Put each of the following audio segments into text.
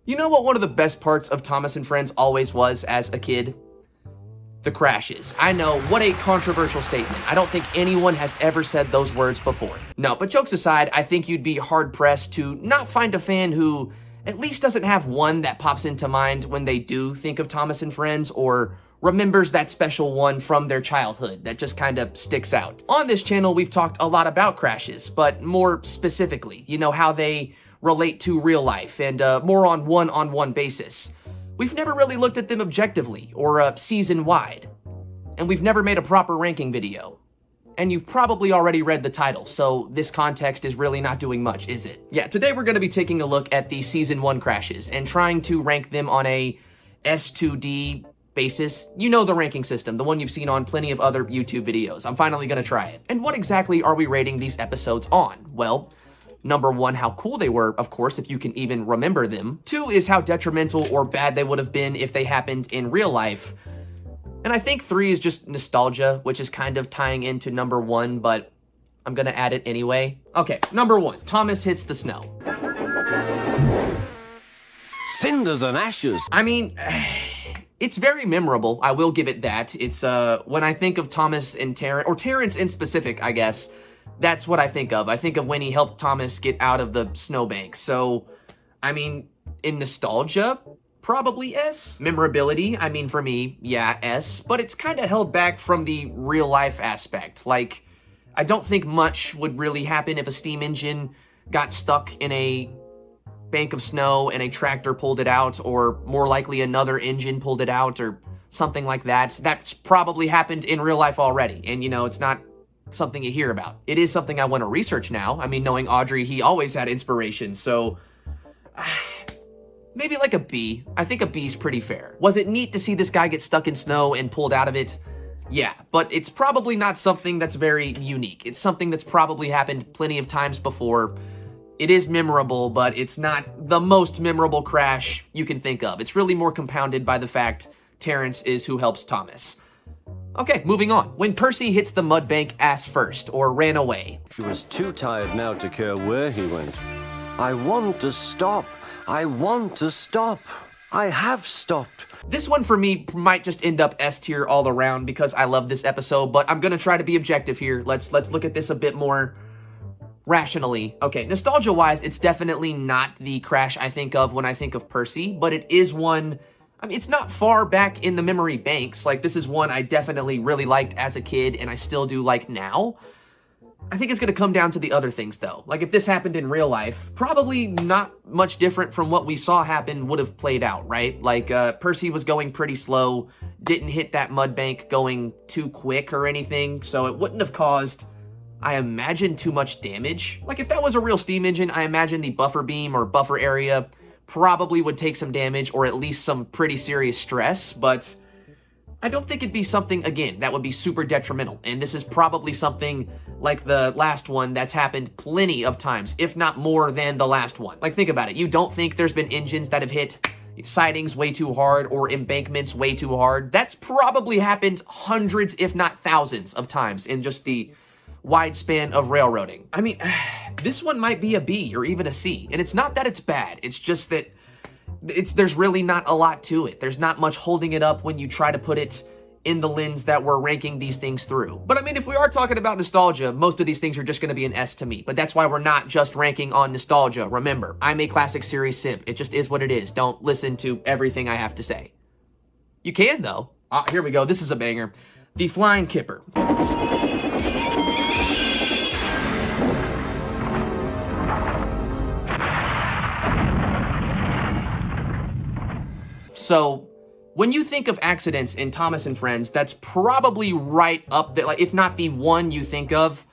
You know what one of the best parts of Thomas and Friends always was as a kid? The crashes. I know, what a controversial statement. I don't think anyone has ever said those words before. No, but jokes aside, I think you'd be hard-pressed to not find a fan who at least doesn't have one that pops into mind when they do think of Thomas and Friends, or remembers that special one from their childhood that just kind of sticks out. On this channel, we've talked a lot about crashes, but more specifically, you know, how they relate to real life and more on one-on-one basis. We've never really looked at them objectively or season-wide, and we've never made a proper ranking video. And you've probably already read the title, so this context is really not doing much, is it? Yeah, today we're going to be taking a look at the Season 1 crashes and trying to rank them on a S2D basis. You know the ranking system, the one you've seen on plenty of other YouTube videos. I'm finally going to try it. And what exactly are we rating these episodes on? Well, number 1, how cool they were, of course, if you can even remember them. 2 is how detrimental or bad they would have been if they happened in real life. And I think 3 is just nostalgia, which is kind of tying into number 1, but I'm gonna add it anyway. Okay, number 1, Thomas hits the snow. Cinders and ashes. I mean, it's very memorable, I will give it that. It's, when I think of Thomas and Terrence, or Terrence in specific, I guess, that's what I think of. I think of when he helped Thomas get out of the snowbank. So, I mean, in nostalgia, probably S. Memorability, I mean, for me, yeah, S. But it's kind of held back from the real life aspect. Like, I don't think much would really happen if a steam engine got stuck in a bank of snow and a tractor pulled it out, or more likely another engine pulled it out, or something like that. That's probably happened in real life already. And, you know, it's not something you hear about. It is something I want to research now. I mean, knowing Audrey, he always had inspiration, so maybe like a B. I think a B is pretty fair. Was it neat to see this guy get stuck in snow and pulled out of it? Yeah, but it's probably not something that's very unique. It's something that's probably happened plenty of times before. It is memorable, but it's not the most memorable crash you can think of. It's really more compounded by the fact Terrence is who helps Thomas. Okay, moving on. When Percy hits the mud bank ass first, or ran away. He was too tired now to care where he went. I want to stop. I want to stop. I have stopped. This one for me might just end up S tier all around because I love this episode, but I'm gonna try to be objective here. Let's look at this a bit more rationally. Okay, nostalgia-wise, it's definitely not the crash I think of when I think of Percy, but it is one. I mean, it's not far back in the memory banks. Like, this is one I definitely really liked as a kid, and I still do like now. I think it's going to come down to the other things, though. Like, if this happened in real life, probably not much different from what we saw happen would have played out, right? Like, Percy was going pretty slow, didn't hit that mud bank going too quick or anything, so it wouldn't have caused, I imagine, too much damage. Like, if that was a real steam engine, I imagine the buffer beam or buffer area probably would take some damage, or at least some pretty serious stress, but I don't think it'd be something, again, that would be super detrimental. And this is probably something like the last one that's happened plenty of times, if not more than the last one. Like, think about it. You don't think there's been engines that have hit sidings way too hard or embankments way too hard? That's probably happened hundreds, if not thousands of times in just the wide span of railroading. I mean, this one might be a B or even a C, and it's not that it's bad, it's just that there's really not a lot to it. There's not much holding it up when you try to put it in the lens that we're ranking these things through. But I mean, if we are talking about nostalgia, most of these things are just going to be an S to me, but that's why we're not just ranking on nostalgia. Remember, I'm a classic series simp. It just is what it is. Don't listen to everything I have to say. You can, though. Here we go. This is a banger. The Flying Kipper. So, when you think of accidents in Thomas and Friends, that's probably right up there, like, if not the one you think of,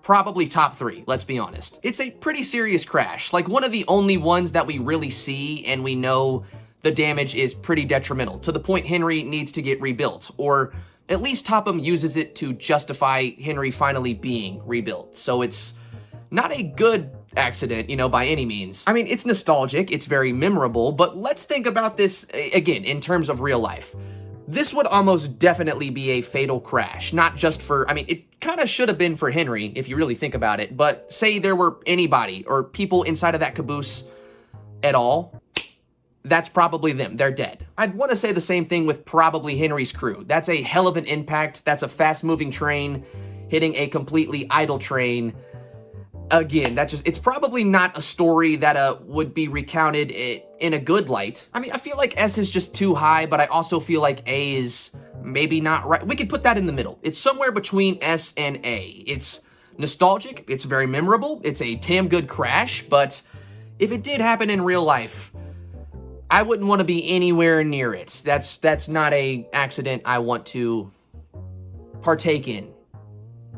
probably top 3, let's be honest. It's a pretty serious crash, like one of the only ones that we really see and we know the damage is pretty detrimental, to the point Henry needs to get rebuilt, or at least Topham uses it to justify Henry finally being rebuilt. So it's not a good accident, you know, by any means. I mean, it's nostalgic, it's very memorable, but let's think about this, again, in terms of real life. This would almost definitely be a fatal crash, not just for, I mean, it kind of should have been for Henry, if you really think about it, but say there were anybody or people inside of that caboose at all, that's probably them. They're dead. I'd want to say the same thing with probably Henry's crew. That's a hell of an impact. That's a fast-moving train hitting a completely idle train. Again, it's probably not a story that would be recounted in a good light. I mean, I feel like S is just too high, but I also feel like A is maybe not right. We could put that in the middle. It's somewhere between S and A. It's nostalgic, it's very memorable, it's a damn good crash, but if it did happen in real life, I wouldn't want to be anywhere near it. That's not a accident I want to partake in,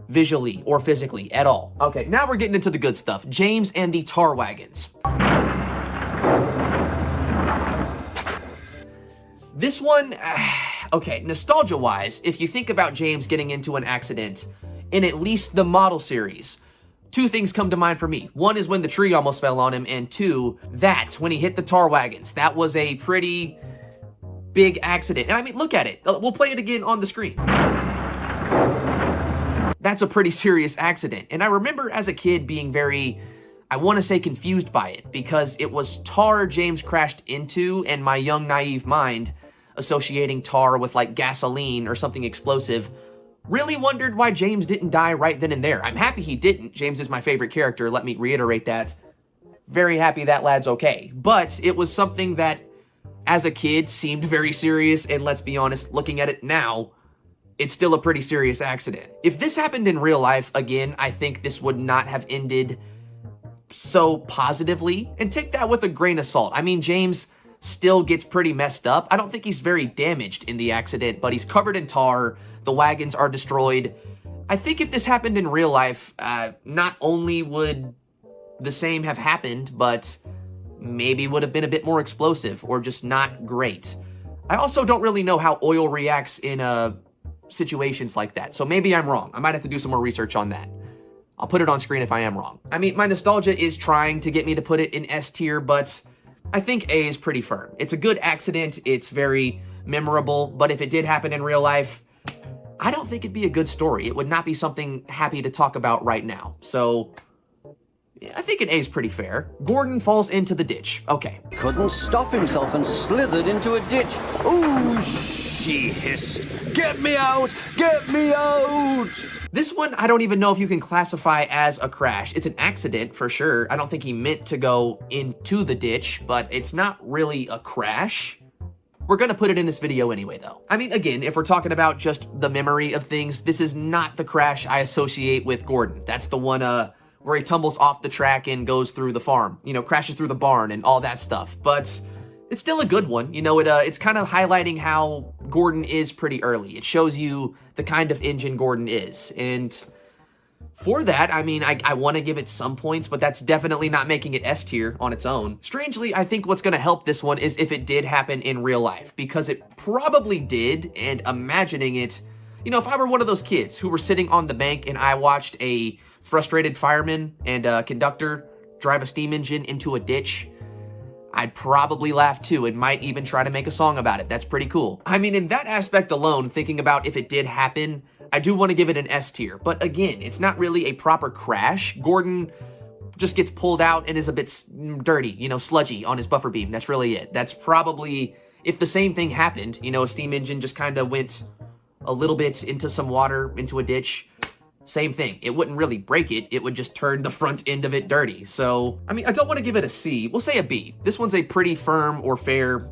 visually or physically at all. Okay, now we're getting into the good stuff. James and the tar wagons. This one, okay, nostalgia-wise, if you think about James getting into an accident in at least the model series, two things come to mind for me. One is when the tree almost fell on him, and two, when he hit the tar wagons. That was a pretty big accident. And I mean, look at it. We'll play it again on the screen. That's a pretty serious accident. And I remember as a kid being very, I want to say, confused by it, because it was tar James crashed into, and my young naive mind, associating tar with like gasoline or something explosive, really wondered why James didn't die right then and there. I'm happy he didn't. James is my favorite character, let me reiterate that. Very happy that lad's okay. But it was something that, as a kid, seemed very serious, and let's be honest, looking at it now, it's still a pretty serious accident. If this happened in real life, again, I think this would not have ended so positively. And take that with a grain of salt. I mean, James still gets pretty messed up. I don't think he's very damaged in the accident, but he's covered in tar. The wagons are destroyed. I think if this happened in real life, not only would the same have happened, but maybe would have been a bit more explosive or just not great. I also don't really know how oil reacts in situations like that, so maybe I'm wrong. I might have to do some more research on that. I'll put it on screen if I am wrong. I mean, my nostalgia is trying to get me to put it in S tier, but I think A is pretty firm. It's a good accident, it's very memorable, but if it did happen in real life, I don't think it'd be a good story. It would not be something happy to talk about right now. So, yeah, I think an A is pretty fair. Gordon falls into the ditch. Okay. Couldn't stop himself and slithered into a ditch. Ooh, she hissed. Get me out! Get me out! This one, I don't even know if you can classify as a crash. It's an accident for sure. I don't think he meant to go into the ditch, but it's not really a crash. We're gonna put it in this video anyway, though. I mean, again, if we're talking about just the memory of things, this is not the crash I associate with Gordon. That's the one where he tumbles off the track and goes through the farm, you know, crashes through the barn and all that stuff. But it's still a good one. You know, it's kind of highlighting how Gordon is pretty early. It shows you the kind of engine Gordon is. And for that, I mean, I want to give it some points, but that's definitely not making it S tier on its own. Strangely, I think what's going to help this one is if it did happen in real life, because it probably did, and imagining it, you know, if I were one of those kids who were sitting on the bank and I watched a frustrated fireman and conductor drive a steam engine into a ditch, I'd probably laugh too and might even try to make a song about it. That's pretty cool. I mean, in that aspect alone, thinking about if it did happen, I do want to give it an S tier. But again, it's not really a proper crash. Gordon just gets pulled out and is a bit dirty, you know, sludgy on his buffer beam. That's really it. That's probably, if the same thing happened, you know, a steam engine just kind of went a little bit into some water, into a ditch, same thing. It wouldn't really break it. It would just turn the front end of it dirty. So, I mean, I don't want to give it a C. We'll say a B. This one's a pretty firm or fair...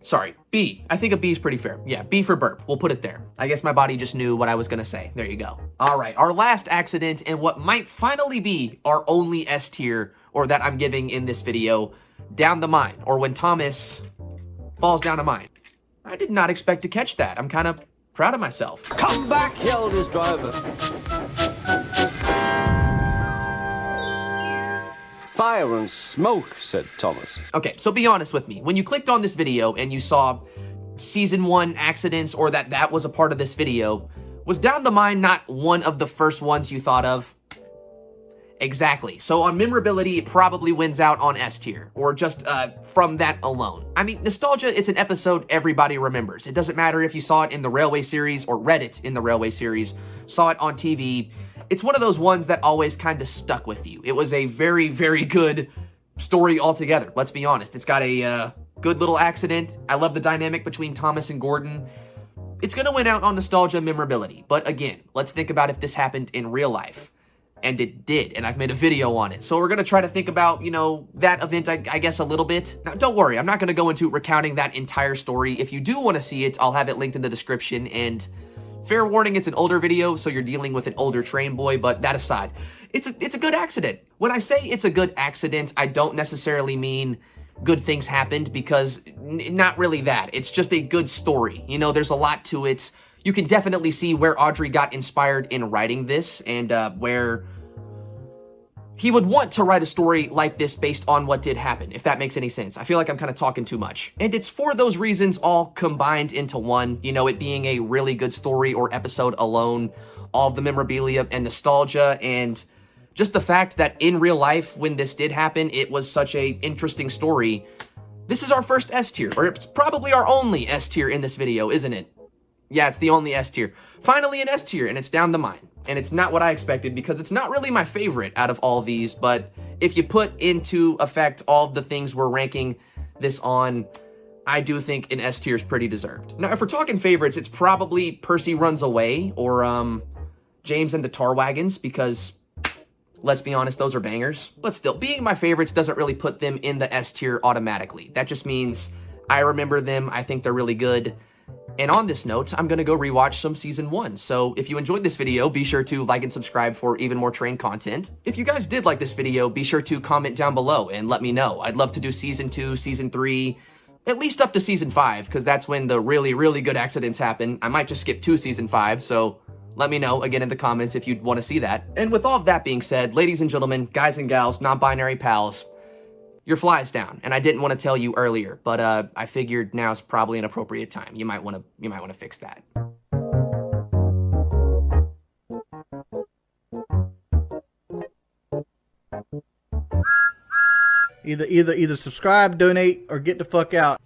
Sorry, B. I think a B is pretty fair. Yeah, B for burp. We'll put it there. I guess my body just knew what I was going to say. There you go. All right, our last accident and what might finally be our only S tier, or that I'm giving in this video, down the mine, or when Thomas falls down a mine. I did not expect to catch that. I'm kind of proud of myself. Come back, yelled his driver. Fire and smoke, said Thomas. Okay, so be honest with me. When you clicked on this video and you saw Season 1 accidents, or that was a part of this video, was Down the Mine not one of the first ones you thought of? Exactly. So on memorability, it probably wins out on S tier, or just from that alone. I mean, nostalgia, it's an episode everybody remembers. It doesn't matter if you saw it in the Railway series or read it in the Railway series, saw it on TV. It's one of those ones that always kind of stuck with you. It was a very, very good story altogether, let's be honest. It's got a good little accident. I love the dynamic between Thomas and Gordon. It's going to win out on nostalgia and memorability. But again, let's think about if this happened in real life. And it did, and I've made a video on it. So we're gonna try to think about, that event, I guess, a little bit. Now, don't worry, I'm not gonna go into recounting that entire story. If you do wanna see it, I'll have it linked in the description, and fair warning, it's an older video, so you're dealing with an older train boy, but that aside, it's a good accident. When I say it's a good accident, I don't necessarily mean good things happened, because not really that. It's just a good story. There's a lot to it. You can definitely see where Audrey got inspired in writing this, and where he would want to write a story like this based on what did happen, if that makes any sense. I feel like I'm kind of talking too much. And it's for those reasons all combined into one, it being a really good story or episode alone, all of the memorabilia and nostalgia, and just the fact that in real life, when this did happen, it was such a interesting story. This is our first S tier, or it's probably our only S tier in this video, isn't it? Yeah, it's the only S tier. Finally an S tier, and it's down the mine. And it's not what I expected, because it's not really my favorite out of all these, but if you put into effect all of the things we're ranking this on, I do think an S tier is pretty deserved. Now, if we're talking favorites, it's probably Percy Runs Away, or James and the Tar Wagons, because let's be honest, those are bangers. But still, being my favorites doesn't really put them in the S tier automatically. That just means I remember them, I think they're really good. And on this note, I'm going to go rewatch some Season 1. So if you enjoyed this video, be sure to like and subscribe for even more train content. If you guys did like this video, be sure to comment down below and let me know. I'd love to do Season 2, Season 3, at least up to Season 5, because that's when the really, really good accidents happen. I might just skip to Season 5, so let me know again in the comments if you'd want to see that. And with all of that being said, ladies and gentlemen, guys and gals, non-binary pals, your fly's down, and I didn't want to tell you earlier, but I figured now's probably an appropriate time. You might want to fix that. Either subscribe, donate, or get the fuck out.